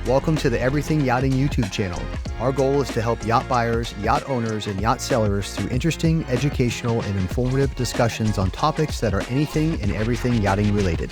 Welcome to the Everything Yachting YouTube channel. Our goal is to help yacht buyers, yacht owners, and yacht sellers through interesting, educational, and informative discussions on topics that are anything and everything yachting related.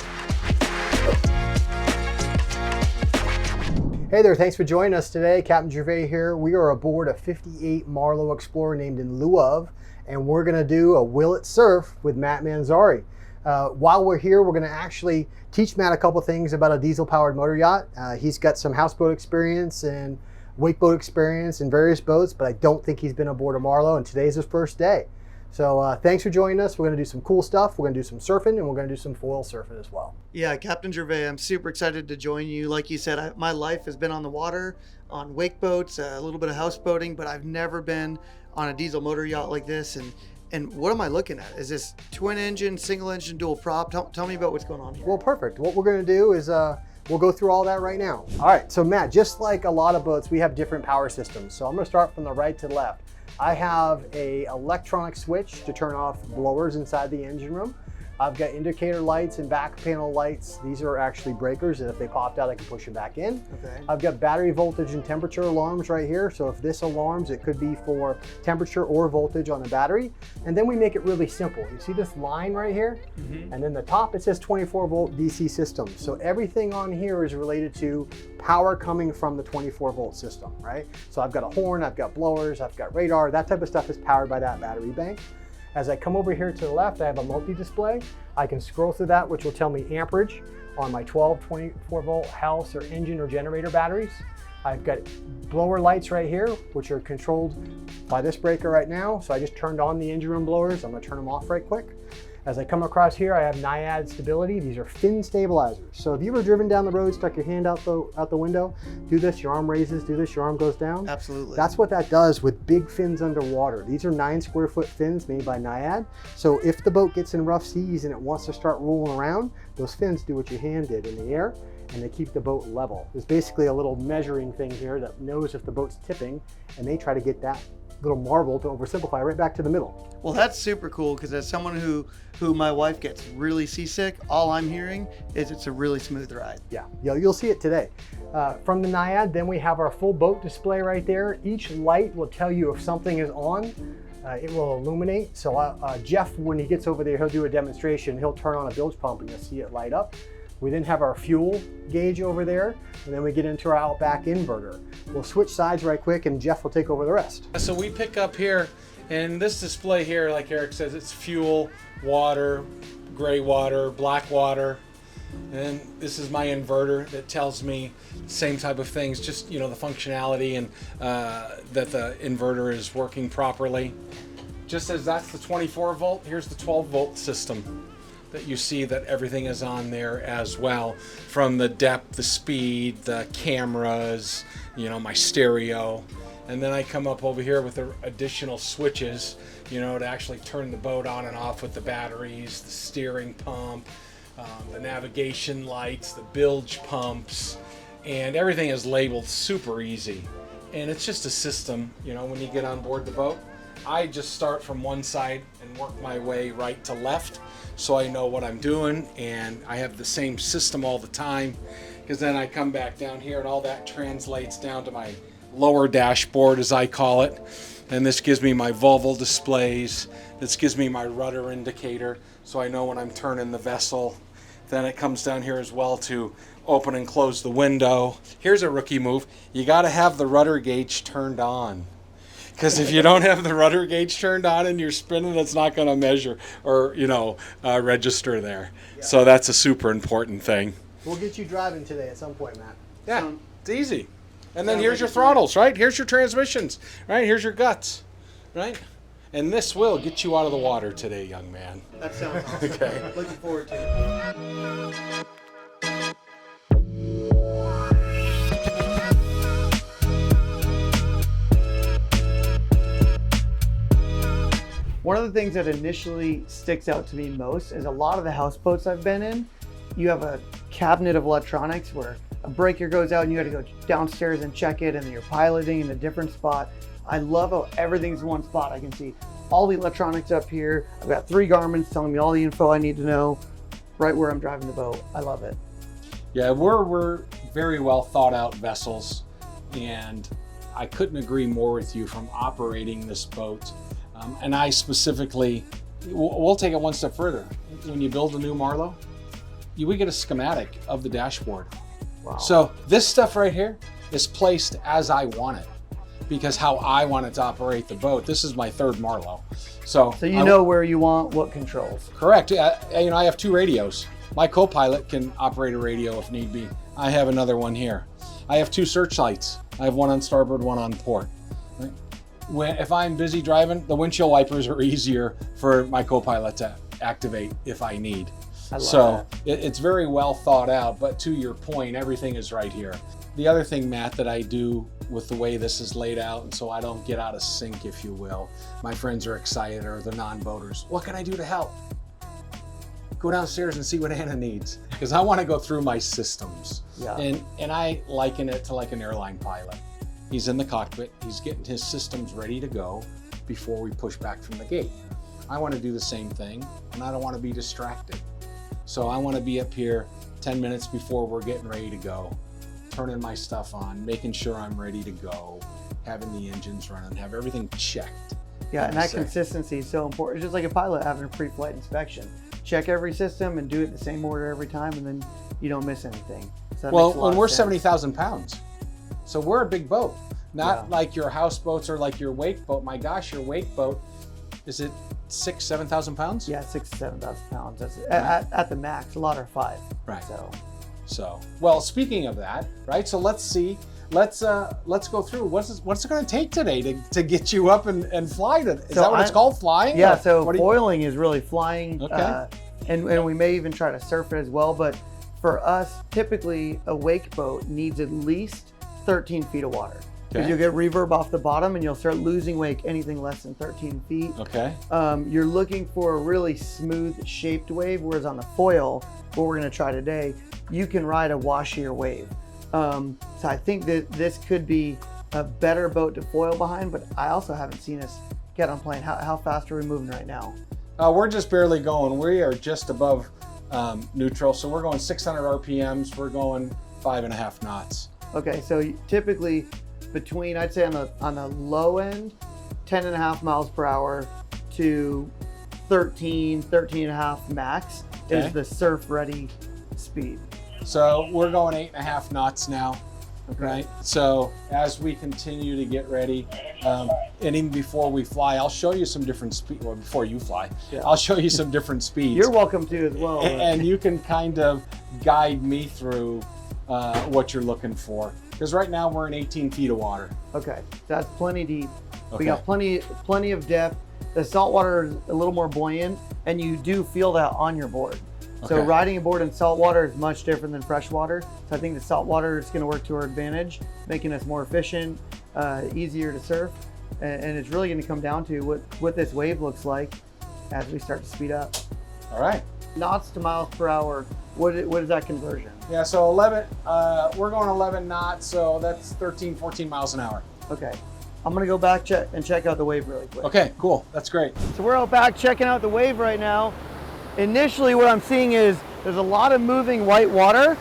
Hey there, thanks for joining us today. Captain Gervais here. We are aboard a 58 Marlow Explorer named in lieu of, and we're going to do a Will It Surf with Matt Manzari. While we're here, we're going to actually teach Matt a couple things about a diesel-powered motor yacht. He's got some houseboat experience and wakeboat experience in various boats, but I don't think he's been aboard a Marlow, and today's his first day. So thanks for joining us. We're going to do some cool stuff. We're going to do some surfing, and we're going to do some foil surfing as well. Yeah, Captain Gervais, I'm super excited to join you. Like you said, my life has been on the water, on wake boats, a little bit of houseboating, but I've never been on a diesel motor yacht like this. And what am I looking at? Is this twin engine, single engine, dual prop? Tell me about what's going on here. Well, perfect. What we're going to do is we'll go through all that right now. All right, so Matt, just like a lot of boats, we have different power systems. So I'm going to start from the right to left. I have a electronic switch to turn off blowers inside the engine room. I've got indicator lights and back panel lights. These are actually breakers, and if they popped out, I can push them back in. Okay. I've got battery voltage and temperature alarms right here. So if this alarms, it could be for temperature or voltage on the battery. And then we make it really simple. You see this line right here? Mm-hmm. And then the top, it says 24 volt DC system. So everything on here is related to power coming from the 24 volt system, right? So I've got a horn, I've got blowers, I've got radar, that type of stuff is powered by that battery bank. As I come over here to the left, I have a multi-display. I can scroll through that, which will tell me amperage on my 12, 24 volt house or engine or generator batteries. I've got blower lights right here, which are controlled by this breaker right now. So I just turned on the engine room blowers. I'm gonna turn them off right quick. As I come across here, I have Naiad stability. These are fin stabilizers. So if you've ever driven down the road, stuck your hand out the window, do this, your arm raises, do this, your arm goes down. Absolutely. That's what that does with big fins underwater. These are 9 square foot fins made by Naiad. So if the boat gets in rough seas and it wants to start rolling around, those fins do what your hand did in the air, and they keep the boat level. There's basically a little measuring thing here that knows if the boat's tipping, and they try to get that little marble, to oversimplify, right back to the middle. Well, that's super cool, because as someone who my wife gets really seasick, all I'm hearing is it's a really smooth ride. Yeah, you'll see it today. From the Naiad, then we have our full boat display right there. Each light will tell you if something is on. It will illuminate. So Jeff, when he gets over there, he'll do a demonstration. He'll turn on a bilge pump and you'll see it light up. We then have our fuel gauge over there, and then we get into our Outback inverter. We'll switch sides right quick, and Jeff will take over the rest. So we pick up here, and this display here, like Eric says, it's fuel, water, gray water, black water. And then this is my inverter that tells me the same type of things, just, you know, the functionality and that the inverter is working properly. Just as that's the 24 volt, here's the 12 volt system that you see that everything is on there as well, from the depth, the speed, the cameras, you know, my stereo. And then I come up over here with the additional switches, you know, to actually turn the boat on and off with the batteries, the steering pump, the navigation lights, the bilge pumps, and everything is labeled super easy. And it's just a system, you know, when you get on board the boat. I just start from one side and work my way right to left, so I know what I'm doing, and I have the same system all the time, because then I come back down here and all that translates down to my lower dashboard, as I call it. And this gives me my Volvo displays. This gives me my rudder indicator, so I know when I'm turning the vessel. Then it comes down here as well to open and close the window. Here's a rookie move. You got to have the rudder gauge turned on. Because if you don't have the rudder gauge turned on and you're spinning, it's not going to measure or, you know, register there. Yeah. So that's a super important thing. We'll get you driving today at some point, Matt. Yeah, it's easy. And then here's your throttles, right? Here's your transmissions, right? Here's your guts, right? And this will get you out of the water today, young man. That sounds awesome. Okay. Looking forward to it. One of the things that initially sticks out to me most is a lot of the houseboats I've been in, you have a cabinet of electronics where a breaker goes out and you got to go downstairs and check it, and then you're piloting in a different spot. I love how everything's in one spot. I can see all the electronics up here. I've got 3 Garmin's telling me all the info I need to know right where I'm driving the boat. I love it. Yeah, we're very well thought out vessels, and I couldn't agree more with you from operating this boat. And I specifically, we'll take it one step further. When you build a new Marlow, we get a schematic of the dashboard. Wow. So this stuff right here is placed as I want it, because how I want it to operate the boat. This is my third Marlow. So you know where you want what controls. Correct. I have 2 radios. My co-pilot can operate a radio if need be. I have another one here. I have 2 searchlights. I have one on starboard, one on port. Right? If I'm busy driving, the windshield wipers are easier for my co-pilot to activate if I need. It's very well thought out, but to your point, everything is right here. The other thing, Matt, that I do with the way this is laid out, and so I don't get out of sync, if you will, my friends are excited, or the non-boaters, what can I do to help? Go downstairs and see what Anna needs, because I want to go through my systems. Yeah. And I liken it to like an airline pilot. He's in the cockpit, he's getting his systems ready to go before we push back from the gate. I want to do the same thing, and I don't want to be distracted. So I want to be up here 10 minutes before we're getting ready to go, turning my stuff on, making sure I'm ready to go, having the engines running, have everything checked. Yeah, and that consistency is so important. It's just like a pilot having a pre-flight inspection. Check every system and do it the same order every time, and then you don't miss anything. So well, when we're 70,000 pounds, so we're a big boat. Not like your houseboats or like your wake boat. My gosh, your wake boat, is it 6,000 to 7,000 pounds? Yeah, 6,000 to 7,000 pounds. That's at the max. A lot are 5. Right. So, well, speaking of that, right? So let's see. Let's go through. What's it going to take today to get you up and fly? Is that what it's called, flying? Yeah. So foiling is really flying. Okay. And we may even try to surf it as well. But for us, typically a wake boat needs at least 13 feet of water. Because you'll get reverb off the bottom and you'll start losing wake anything less than 13 feet. Okay. You're looking for a really smooth shaped wave, whereas on the foil, what we're going to try today, you can ride a washier wave. So I think that this could be a better boat to foil behind, but I also haven't seen us get on plane. How fast are we moving right now? We're just barely going. We are just above neutral, so we're going 600 RPMs. We're going 5.5 knots. Okay, so typically between, I'd say on the low end, 10.5 miles per hour to 13.5 max is the surf ready speed. So we're going 8.5 knots now. Okay. Right. So as we continue to get ready, and even before we fly, I'll show you some different speed. Well, before you fly, I'll show you some different speeds. You're welcome to as well. And you can kind of guide me through what you're looking for. Because right now we're in 18 feet of water. Okay, that's plenty deep. Okay. We got plenty of depth. The saltwater is a little more buoyant, and you do feel that on your board. So riding a board in saltwater is much different than freshwater. So I think the saltwater is going to work to our advantage, making us more efficient, easier to surf, and it's really going to come down to what this wave looks like as we start to speed up. All right. Knots to miles per hour. What is that conversion? Yeah, so 11. We're going 11 knots, so that's 13, 14 miles an hour. Okay. I'm going to go back and check out the wave really quick. Okay, cool. That's great. So we're out back checking out the wave right now. Initially, what I'm seeing is there's a lot of moving white water,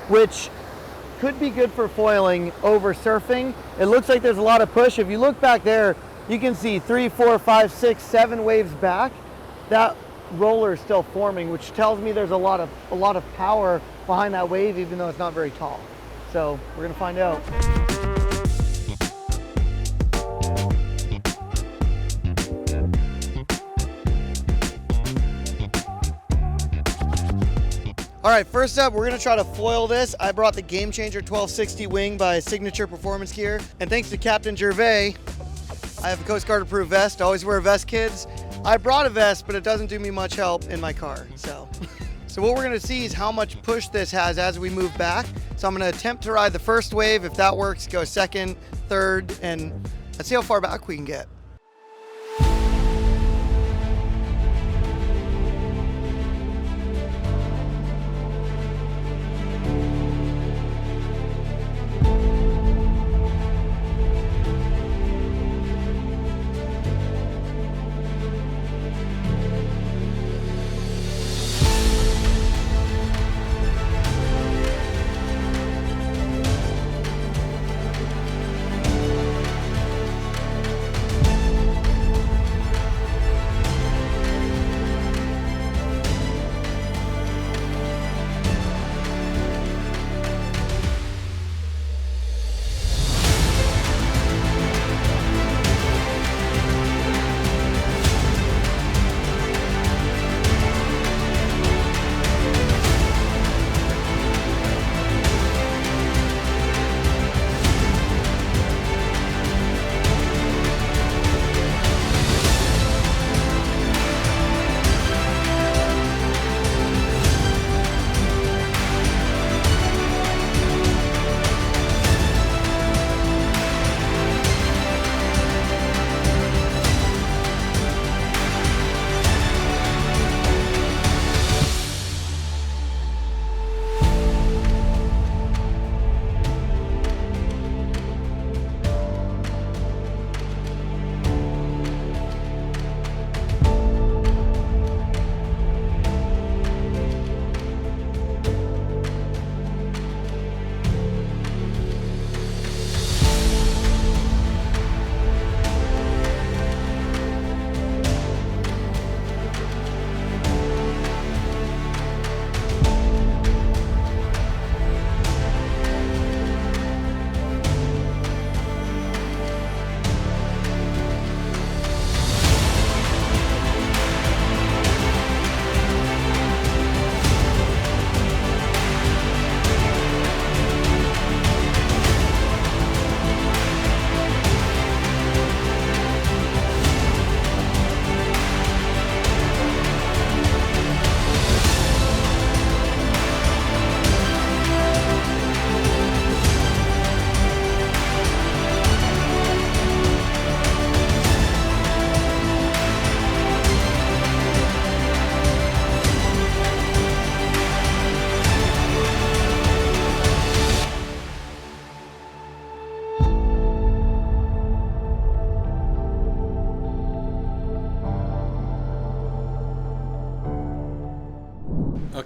which could be good for foiling over surfing. It looks like there's a lot of push. If you look back there, you can see 3, 4, 5, 6, 7 waves back. That roller is still forming, which tells me there's a lot of power behind that wave, even though it's not very tall. So we're gonna find out. All right, first up, we're gonna try to foil this. I brought the Game Changer 1260 wing by Signature Performance Gear. And thanks to Captain Gervais, I have a Coast Guard approved vest. Always wear a vest, kids. I brought a vest, but it doesn't do me much help in my car, so. So what we're gonna see is how much push this has as we move back. So I'm gonna attempt to ride the first wave. If that works, go second, third, and let's see how far back we can get.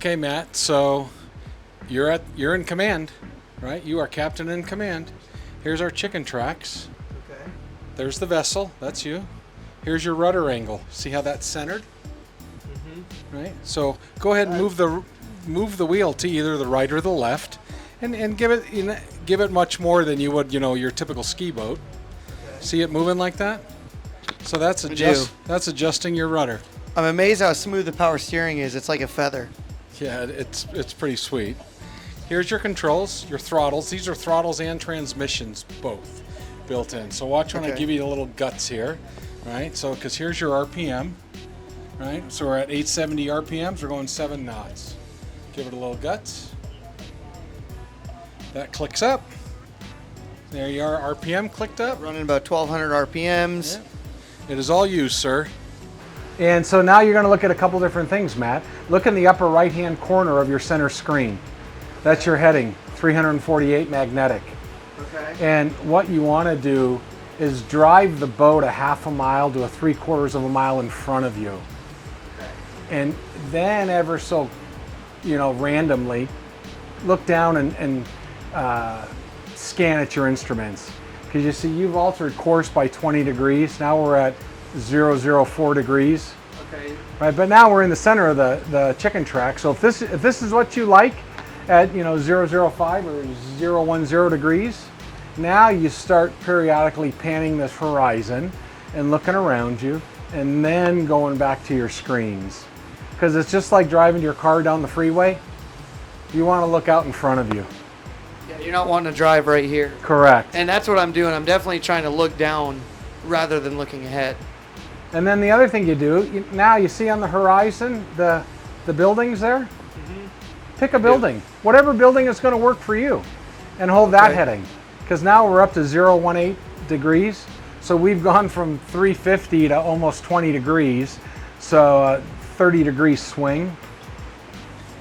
Okay, Matt, so you're in command, right? You are captain in command. Here's our chicken tracks. Okay. There's the vessel, that's you. Here's your rudder angle. See how that's centered? Right? So go ahead and move the wheel to either the right or the left, and give it much more than you would, your typical ski boat. Okay. See it moving like that? So that's adjusting your rudder. I'm amazed how smooth the power steering is. It's like a feather. Yeah, it's pretty sweet. Here's your controls, your throttles. These are throttles and transmissions both built in. So watch when I give you the little guts here, right? So because here's your RPM, right? So we're at 870 RPMs. We're going 7 knots. Give it a little guts. That clicks up. There you are, RPM clicked up. Running about 1,200 RPMs. Yeah. It is all you, sir. And so now you're going to look at a couple different things, Matt. Look in the upper right-hand corner of your center screen. That's your heading, 348 magnetic. Okay. And what you want to do is drive the boat a half a mile to a 3/4 of a mile in front of you. Okay. And then ever so, randomly, look down and scan at your instruments. Because you see you've altered course by 20 degrees. Now we're at 004 degrees. Okay. Right, but now we're in the center of the chicken track. So if this is what you like at 005 or 010 degrees, now you start periodically panning this horizon and looking around you, and then going back to your screens. Because it's just like driving your car down the freeway. You want to look out in front of you. Yeah, you're not wanting to drive right here. Correct. And that's what I'm doing. I'm definitely trying to look down rather than looking ahead. And then the other thing you do, now you see on the horizon the buildings there? Pick a building. Whatever building is going to work for you. And hold that heading. Because now we're up to 018 degrees. So we've gone from 350 to almost 20 degrees. So 30 degree swing.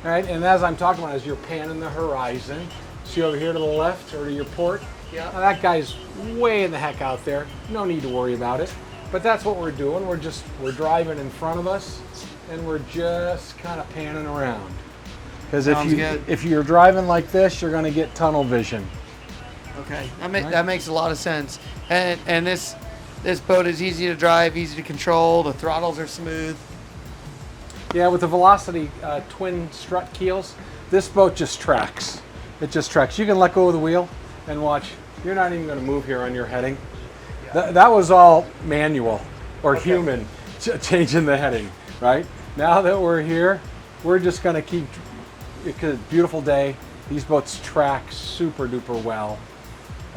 All right, and as I'm talking about, as you're panning the horizon, see over here to the left or to your port? Yeah. Now that guy's way in the heck out there. No need to worry about it. But that's what we're doing. We're driving in front of us, and we're just kind of panning around. Because if you're driving like this, you're going to get tunnel vision. Okay, that makes a lot of sense. And this boat is easy to drive, easy to control. The throttles are smooth. Yeah, with the Velocity twin strut keels, this boat just tracks. It just tracks. You can let go of the wheel and watch. You're not even going to move here on your heading. That was all manual or human changing the heading, right? Now that we're here, we're just going to keep, because beautiful day, these boats track super duper well,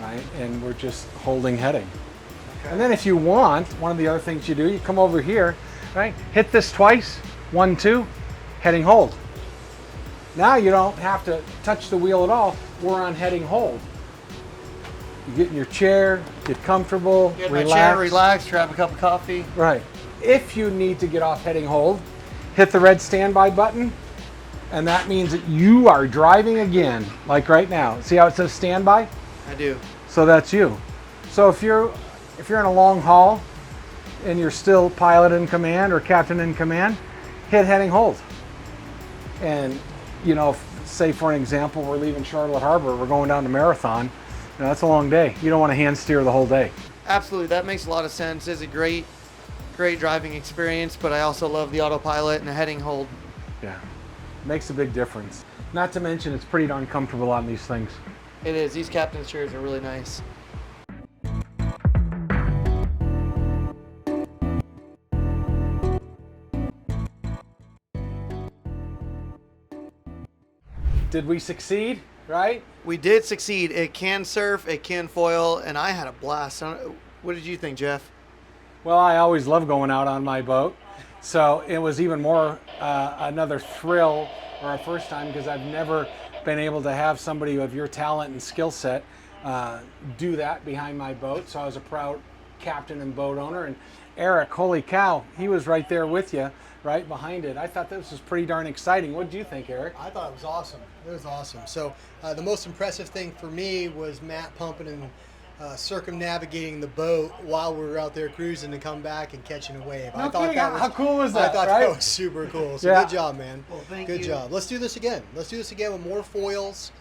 right? And we're just holding heading. Okay. And then if you want, one of the other things you do, you come over here, right? Hit this twice, 1, 2, heading hold. Now you don't have to touch the wheel at all. We're on heading hold. You get in your chair, get comfortable, get in my chair, relax, grab a cup of coffee. Right. If you need to get off heading hold, hit the red standby button, and that means that you are driving again, like right now. See how it says standby? I do. So that's you. So if you're in a long haul and you're still pilot in command or captain in command, hit heading hold. And say for an example, we're leaving Charlotte Harbor, we're going down to Marathon. That's a long day. You don't want to hand steer the whole day. Absolutely, that makes a lot of sense. It's a great driving experience, but I also love the autopilot and the heading hold. Yeah, makes a big difference. Not to mention, it's pretty darn comfortable on these things. It is. These captain's chairs are really nice. Did we succeed, right? We did succeed. It can surf, it can foil, and I had a blast. What did you think, Jeff? Well, I always love going out on my boat. So it was even more another thrill, or a first time, because I've never been able to have somebody of your talent and skill set do that behind my boat. So I was a proud captain and boat owner. And Eric, holy cow, he was right there with you, right behind it. I thought this was pretty darn exciting. What did you think, Eric? I thought it was awesome. It was awesome. So the most impressive thing for me was Matt pumping and circumnavigating the boat while we were out there cruising to come back and catching a wave. No kidding. How cool was I that? thought right? that was super cool. So Yeah. good job, man. Well, thank Good you. job. Let's do this again. Let's do this again with more foils,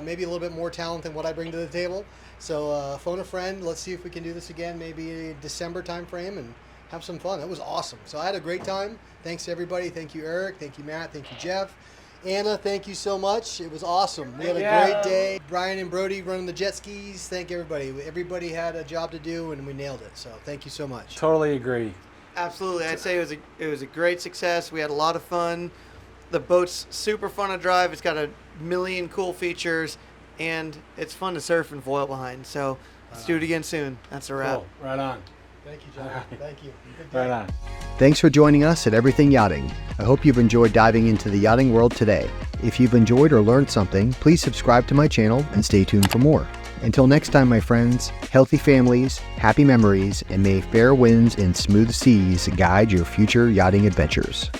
maybe a little bit more talent than what I bring to the table. So phone a friend. Let's see if we can do this again, maybe December time frame, and have some fun. That was awesome. So I had a great time. Thanks to everybody. Thank you, Eric. Thank you, Matt. Thank you, Jeff. Anna, thank you so much. It was awesome. We had a great day. Brian and Brody running the jet skis. Thank everybody. Everybody had a job to do, and we nailed it. So thank you so much. Totally agree. Absolutely. I'd say it was a great success. We had a lot of fun. The boat's super fun to drive. It's got a million cool features, and it's fun to surf and foil behind. So let's do it again soon. That's a wrap. Cool. Right on. Thank you, John. Thank you. Good day. Right on. Thanks for joining us at Everything Yachting. I hope you've enjoyed diving into the yachting world today. If you've enjoyed or learned something, please subscribe to my channel and stay tuned for more. Until next time, my friends, healthy families, happy memories, and may fair winds and smooth seas guide your future yachting adventures.